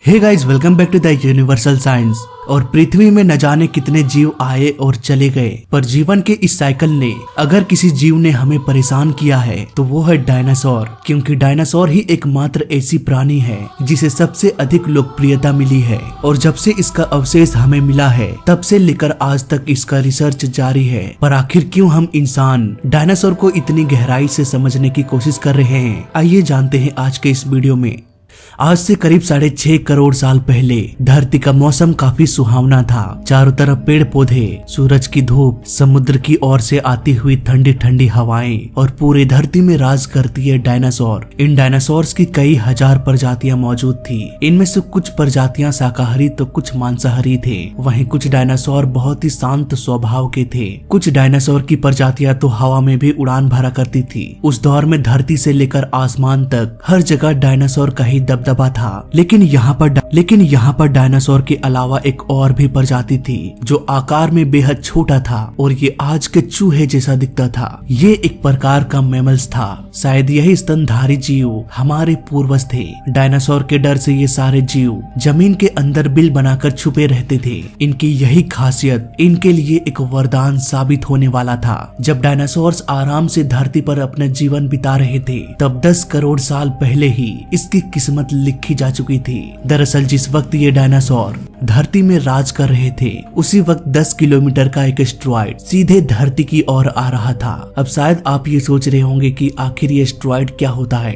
Hey guys, welcome back to the universal science. और पृथ्वी में न जाने कितने जीव आए और चले गए, पर जीवन के इस साइकिल ने अगर किसी जीव ने हमें परेशान किया है तो वो है डायनासोर। क्योंकि डायनासोर ही एकमात्र ऐसी प्राणी है जिसे सबसे अधिक लोकप्रियता मिली है, और जब से इसका अवशेष हमें मिला है तब से लेकर आज तक इसका रिसर्च जारी है। पर आखिर क्यों हम इंसान डायनासोर को इतनी गहराई से समझने की कोशिश कर रहे हैं, आइए जानते हैं आज के इस वीडियो में। आज से करीब 6.5 करोड़ साल पहले धरती का मौसम काफी सुहावना था। चारों तरफ पेड़ पौधे, सूरज की धूप, समुद्र की ओर से आती हुई ठंडी ठंडी हवाएं और पूरी धरती में राज करती है डायनासोर। इन डायनासोर्स की कई हजार प्रजातियां मौजूद थी। इनमें से कुछ प्रजातियां शाकाहारी तो कुछ मांसाहारी थे। वहीं कुछ डायनासोर बहुत ही शांत स्वभाव के थे। कुछ डायनासोर की प्रजातियां तो हवा में भी उड़ान भरा करती थी। उस दौर में धरती से लेकर आसमान तक हर जगह डायनासोर का ही दबदबा था। लेकिन यहाँ पर डायनासोर के अलावा एक और भी प्रजाति थी जो आकार में बेहद छोटा था, और ये आज के चूहे जैसा दिखता था। ये एक प्रकार का मैमल्स था। शायद यही स्तनधारी जीव हमारे पूर्वज थे। डायनासोर के डर से ये सारे जीव जमीन के अंदर बिल बनाकर छुपे रहते थे। इनकी यही खासियत इनके लिए एक वरदान साबित होने वाला था। जब डायनासोर्स आराम से धरती पर अपना जीवन बिता रहे थे तब 10 करोड़ साल पहले ही इसकी किस्मत लिखी जा चुकी थी। दरअसल जिस वक्त ये डायनासोर धरती में राज कर रहे थे उसी वक्त 10 किलोमीटर का एक एस्टेरॉयड सीधे धरती की ओर आ रहा था। अब शायद आप ये सोच रहे होंगे कि आखिर ये एस्टेरॉयड क्या होता है।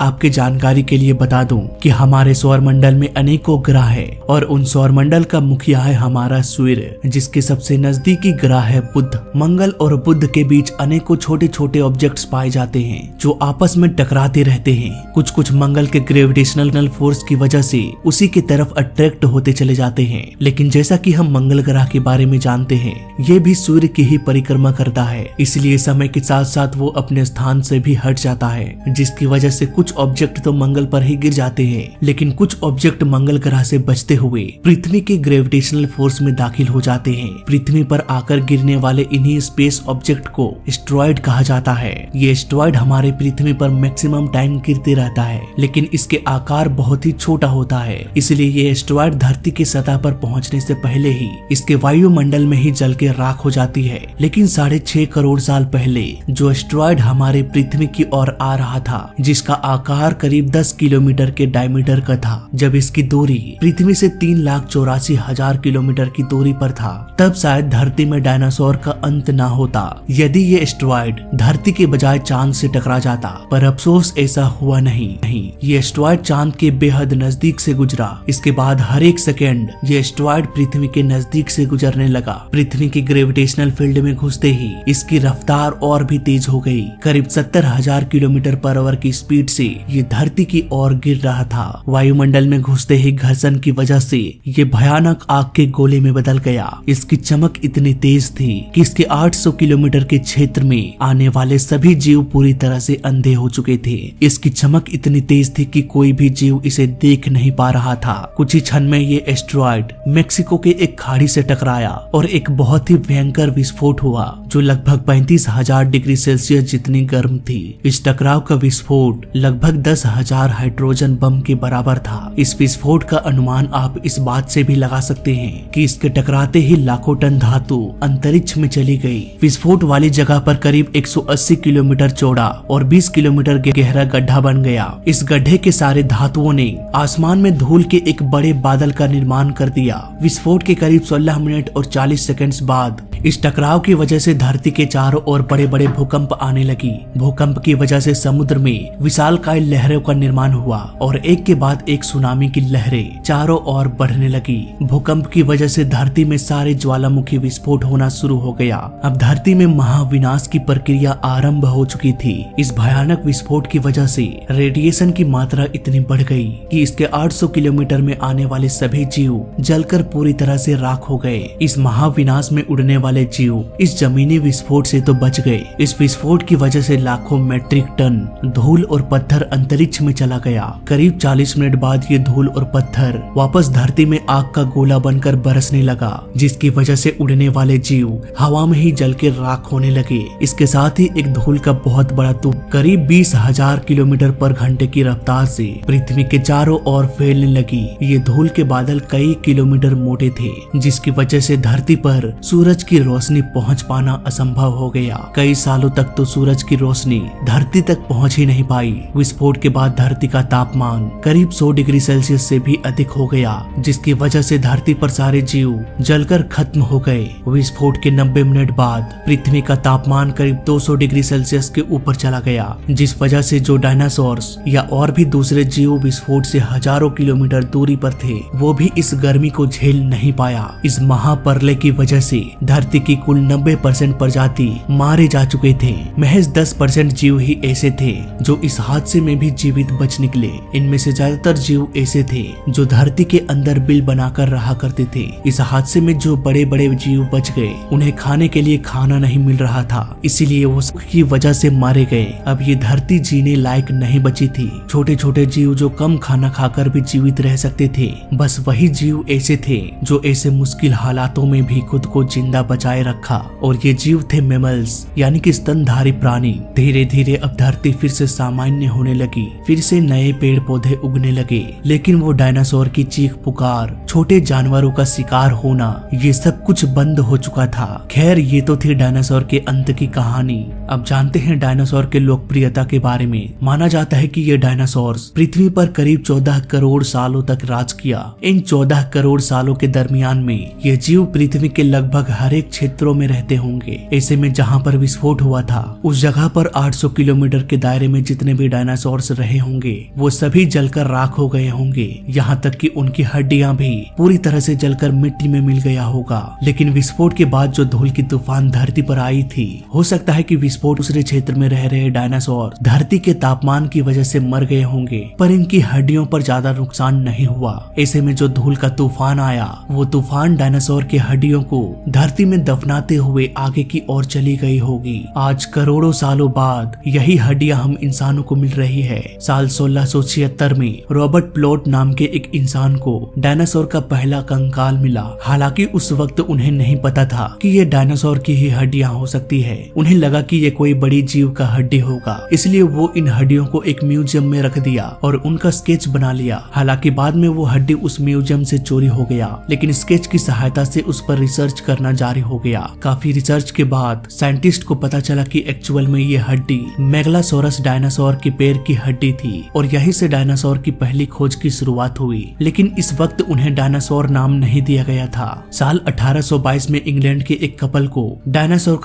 आपके जानकारी के लिए बता दूं कि हमारे सौरमंडल में अनेकों ग्रह है, और उन सौरमंडल का मुखिया है हमारा सूर्य, जिसके सबसे नजदीकी ग्रह है बुध। मंगल और बुध के बीच अनेकों छोटे छोटे ऑब्जेक्ट्स पाए जाते हैं जो आपस में टकराते रहते हैं। कुछ मंगल के ग्रेविटेशनल फोर्स की वजह से उसी की तरफ अट्रैक्ट होते चले जाते हैं। लेकिन जैसा कि हम मंगल ग्रह के बारे में जानते हैं, ये भी सूर्य की ही परिक्रमा करता है, इसलिए समय के साथ साथ वो अपने स्थान से भी हट जाता है, जिसकी वजह से कुछ ऑब्जेक्ट तो मंगल पर ही गिर जाते हैं, लेकिन कुछ ऑब्जेक्ट मंगल ग्रह से बचते हुए पृथ्वी के ग्रेविटेशनल फोर्स में दाखिल हो जाते हैं। पृथ्वी पर आकर गिरने वाले इन्हीं स्पेस ऑब्जेक्ट को एस्टेरॉयड कहा जाता है। ये एस्टेरॉयड हमारे पृथ्वी पर मैक्सिमम टाइम गिरते रहता है, लेकिन इसके आकार बहुत ही छोटा होता है, इसलिए ये एस्टेरॉयड धरती की सतह पर पहुंचने से पहले ही इसके वायुमंडल में ही जल के राख हो जाती है। लेकिन 6.5 करोड़ साल पहले जो एस्टेरॉयड हमारे पृथ्वी की ओर आ रहा था, जिसका आकार करीब 10 किलोमीटर के डायमीटर का था, जब इसकी दूरी पृथ्वी से 3,84,000 किलोमीटर की दूरी पर था, तब शायद धरती में डायनासोर का अंत ना होता यदि ये एस्टेरॉयड धरती के बजाय चांद से टकरा जाता। पर अफसोस ऐसा हुआ नहीं। ये एस्टेरॉयड चांद के बेहद नजदीक से गुजरा। इसके बाद हर एक सेकेंड ये एस्टेरॉयड पृथ्वी के नजदीक से गुजरने लगा। पृथ्वी के ग्रेविटेशनल फील्ड में घुसते ही इसकी रफ्तार और भी तेज हो गई। करीब 70,000 किलोमीटर पर आवर की स्पीड से ये धरती की ओर गिर रहा था। वायुमंडल में घुसते ही घर्षण की वजह से ये भयानक आग के गोले में बदल गया। इसकी चमक इतनी तेज थी कि इसके 800 किलोमीटर के क्षेत्र में आने वाले सभी जीव पूरी तरह से अंधे हो चुके थे। इसकी चमक इतनी तेज थी कि कोई भी जीव इसे देख नहीं पा रहा था। कुछ ही क्षण में ये एस्टेरॉयड मेक्सिको के एक खाड़ी से टकराया और एक बहुत ही भयंकर विस्फोट हुआ जो लगभग 35,000 डिग्री सेल्सियस जितनी गर्म थी। इस टकराव का विस्फोट लगभग 10,000 हाइड्रोजन बम के बराबर था। इस विस्फोट का अनुमान आप इस बात से भी लगा सकते हैं कि इसके टकराते ही लाखों टन धातु अंतरिक्ष में चली गई। विस्फोट वाली जगह पर करीब 180 किलोमीटर चौड़ा और 20 किलोमीटर गहरा गड्ढा बन गया। इस गड्ढे के सारे धातुओं ने आसमान में धूल के एक बड़े बादल का निर्माण कर दिया। विस्फोट के करीब 16 मिनट और 40 सेकंड्स बाद इस टकराव की वजह से धरती के चारों ओर बड़े बड़े भूकंप आने लगी। भूकंप की वजह से समुद्र में विशालकाय लहरों का निर्माण हुआ और एक के बाद एक सुनामी की लहरें चारों ओर बढ़ने लगी। भूकंप की वजह से धरती में सारे ज्वालामुखी विस्फोट होना शुरू हो गया। अब धरती में महाविनाश की प्रक्रिया आरंभ हो चुकी थी। इस भयानक विस्फोट की वजह से रेडिएशन की मात्रा इतनी बढ़ गई कि इसके 800 किलोमीटर में आने वाले सभी जीव जलकर पूरी तरह से राख हो गए। इस महाविनाश में उड़ने वाले जीव इस जमीनी विस्फोट से तो बच गए, इस विस्फोट की वजह से लाखों मेट्रिक टन धूल और पत्थर अंतरिक्ष में चला गया। करीब 40 मिनट बाद ये धूल और पत्थर वापस धरती में आग का गोला बनकर बरसने लगा, जिसकी वजह से उड़ने वाले जीव हवा में ही जल के राख होने लगे। इसके साथ ही एक धूल का बहुत बड़ा तूफ करीब 20,000 किलोमीटर पर घंटे की रफ्तार से पृथ्वी के चारों ओर फैलने लगी। ये धूल के बादल कई किलोमीटर मोटे थे, जिसकी वजह से धरती पर सूरज की रोशनी पहुंच पाना असंभव हो गया। कई सालों तक तो सूरज की रोशनी धरती तक पहुंच ही नहीं पाई। विस्फोट के बाद धरती का तापमान करीब 100 डिग्री सेल्सियस से भी अधिक हो गया, जिसकी वजह से धरती पर सारे जीव जलकर खत्म हो गए। विस्फोट के 90 मिनट बाद पृथ्वी का तापमान करीब 200 डिग्री सेल्सियस के ऊपर चला गया, जिस वजह से जो डायनासोर्स या और भी दूसरे जीव विस्फोट से हजारों किलोमीटर दूरी पर थे, वो भी इस गर्मी को झेल नहीं पाया। इस महाप्रलय की वजह से धरती की कुल 90% प्रजाति मारे जा चुके थे। महज 10% जीव ही ऐसे थे जो इस हादसे में भी जीवित बच निकले। इनमें से ज्यादातर जीव ऐसे थे जो धरती के अंदर बिल बनाकर रहा करते थे। इस हादसे में जो बड़े बड़े जीव बच गए, उन्हें खाने के लिए खाना नहीं मिल रहा था, इसीलिए वो की वजह से मारे गए। अब ये धरती जीने लायक नहीं बची थी। छोटे छोटे जीव जो कम खाना खाकर भी जीवित रह सकते थे, बस वही जीव ऐसे थे जो ऐसे मुश्किल हालातों में भी खुद को जिंदा बचाए रखा, और ये जीव थे मैमल्स, यानी कि स्तनधारी प्राणी। धीरे धीरे अब धरती फिर से सामान्य होने लगी, फिर से नए पेड़ पौधे उगने लगे, लेकिन वो डायनासोर की चीख पुकार, छोटे जानवरों का शिकार होना, ये सब कुछ बंद हो चुका था। खैर, ये तो थी डायनासोर के अंत की कहानी। अब जानते हैं डायनासोर के लोकप्रियता के बारे में। माना जाता है कि ये डायनासोर्स पृथ्वी पर करीब 14 करोड़ सालों तक राज किया। इन 14 करोड़ सालों के दरमियान में ये जीव पृथ्वी के लगभग हर एक क्षेत्रों में रहते होंगे। ऐसे में जहाँ पर विस्फोट हुआ था, उस जगह पर 800 किलोमीटर के दायरे में जितने भी डायनासोर्स रहे होंगे, वो सभी जलकर राख हो गए होंगे। यहाँ तक कि उनकी हड्डियां भी पूरी तरह से जलकर मिट्टी में मिल गया होगा। लेकिन विस्फोट के बाद जो धूल की तूफान धरती पर आई थी, हो सकता है कि विस्फोट दूसरे क्षेत्र में रह रहे डायनासोर धरती के तापमान की वजह से मर गए होंगे, पर इनकी हड्डियों पर ज्यादा नुकसान नहीं हुआ। ऐसे में जो धूल का तूफान आया, वो तूफान डायनासोर की हड्डियों को धरती में दफनाते हुए आगे की ओर चली गई होगी। आज करोड़ों सालों बाद यही हड्डियां हम इंसानों को मिल रही है। साल 1676 में रॉबर्ट प्लॉट नाम के एक इंसान को डायनासोर का पहला कंकाल मिला। हालांकि उस वक्त उन्हें नहीं पता था कि ये डायनासोर की ही हड्डियां हो सकती है। उन्हें लगा कि ये कोई बड़ी जीव का हड्डी होगा, इसलिए वो इन हड्डियों को एक म्यूजियम में रख दिया और उनका स्केच बना लिया। हालांकि बाद में वो हड्डी उस म्यूजियम से चोरी हो गया, लेकिन स्केच की सहायता से उस पर रिसर्च करना जारी हो गया। काफी रिसर्च के बाद साइंटिस्ट को पता चला कि एक्चुअल में ये हड्डी मेगलासोरस डायनासोर के पैर की हड्डी थी, और यहीं से डायनासोर की पहली खोज की शुरुआत हुई। लेकिन इस वक्त उन्हें डायनासोर नाम नहीं दिया गया था। साल 1822 में इंग्लैंड के एक कपल को डायनासोर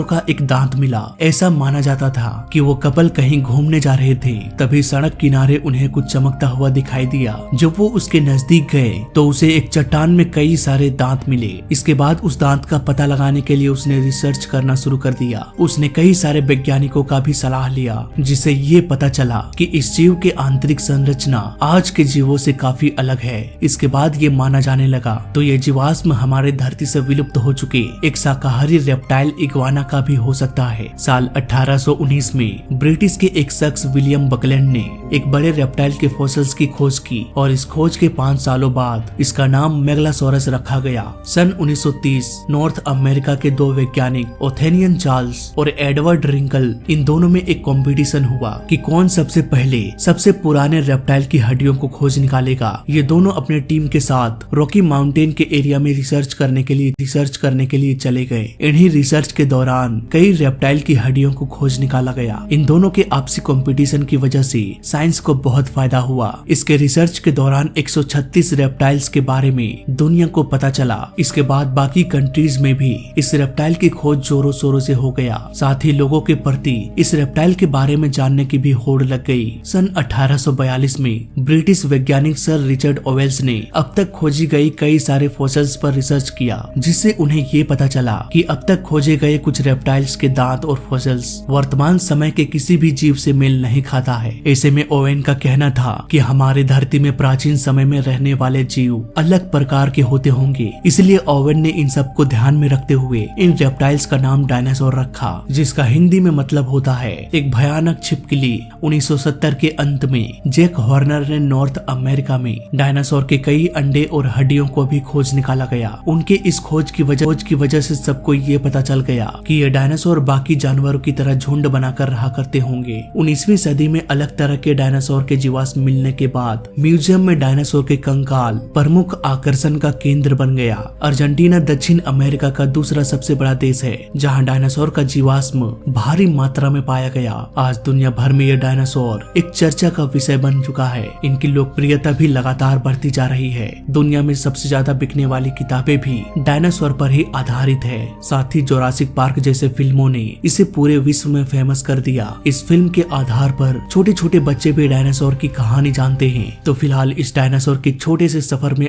का एक दांत मिला। ऐसा माना जाता था कि वो कपल कहीं घूमने जा रहे थे, तभी सड़क किनारे उन्हें कुछ चमकता हुआ दिखाई दिया। जब वो उसके नजदीक गए तो उसे एक चट्टान में कई सारे दांत मिले। इसके बाद उस दांत का पता लगाने के लिए उसने रिसर्च करना शुरू कर दिया। उसने कई सारे वैज्ञानिकों का भी सलाह लिया, जिससे ये पता चला कि इस जीव के आंतरिक संरचना आज के जीवों से काफी अलग है। इसके बाद ये माना जाने लगा तो ये जीवाश्म हमारे धरती से विलुप्त हो चुके एक शाकाहारी रेप्टाइल इग्वाना का भी हो सकता है। साल 1819 में ब्रिटिश के एक शख्स विलियम बकलैंड ने एक बड़े रेप्टाइल के फॉसिल्स की खोज की, और इस खोज के 5 सालों बाद इसका नाम मेगलासोरस रखा गया। सन 1930 नॉर्थ अमेरिका के 2 वैज्ञानिक ओथेनियन चार्ल्स और एडवर्ड रिंकल, इन दोनों में एक कंपटीशन हुआ कि कौन सबसे पहले सबसे पुराने रेप्टाइल की हड्डियों को खोज निकालेगा। ये दोनों अपने टीम के साथ रॉकी माउंटेन के एरिया में रिसर्च करने के लिए चले गए। इन्हीं रिसर्च के दौरान कई रेप्टाइल की हड्डियों को खोज निकाला गया। इन दोनों के आपसी कंपटीशन की वजह से साइंस को बहुत फायदा हुआ। इसके रिसर्च के दौरान 136 रेप्टाइल्स के बारे में दुनिया को पता चला। इसके बाद बाकी कंट्रीज में भी इस रेप्टाइल की खोज जोरों शोरों से हो गया। साथ ही लोगों के प्रति इस रेप्टाइल के बारे में जानने की भी होड़ लग गई। सन 1842 में ब्रिटिश वैज्ञानिक सर रिचर्ड ओवेल्स ने अब तक खोजी गई कई सारे फॉसिल्स पर रिसर्च किया, जिससे उन्हें ये पता चला कि अब तक खोजे गए कुछ रेप्टाइल्स के दांत और फॉसिल्स वर्तमान समय के किसी भी जीव से मेल नहीं खाता है। ऐसे में ओवेन का कहना था कि हमारे धरती में प्राचीन समय में रहने वाले जीव अलग प्रकार के होते होंगे, इसलिए इसलिए ओवेन ने इन सब को ध्यान में रखते हुए इन रेप्टाइल्स का नाम डायनासोर रखा, जिसका हिंदी में मतलब होता है एक भयानक छिपकली। 1970 के अंत में जैक हॉर्नर ने नॉर्थ अमेरिका में डायनासोर के कई अंडे और हड्डियों को भी खोज निकाला गया। उनके इस खोज की वजह से सबको ये पता चल गया कि ये डायनासोर बाकी जानवरों की तरह झुंड बनाकर रहा करते होंगे। 19वीं सदी में अलग तरह के डायनासोर के जीवाश्म मिलने के बाद म्यूजियम में डायनासोर के कंकाल प्रमुख आकर्षण का केंद्र बन गया। अर्जेंटीना दक्षिण अमेरिका का दूसरा सबसे बड़ा देश है जहां डायनासोर का जीवाश्म भारी मात्रा में पाया गया। आज दुनिया भर में ये डायनासोर एक चर्चा का विषय बन चुका है। इनकी लोकप्रियता भी लगातार बढ़ती जा रही है। दुनिया में सबसे ज्यादा बिकने वाली किताबें भी डायनासोर पर ही आधारित है। साथ ही जोरासिक पार्क जैसे फिल्मों ने इसे पूरे विश्व में फेमस कर दिया। इस फिल्म के आधार पर छोटे छोटे बच्चे भी डायनासोर की कहानी जानते हैं। तो फिलहाल इस डायनासोर के छोटे से सफर में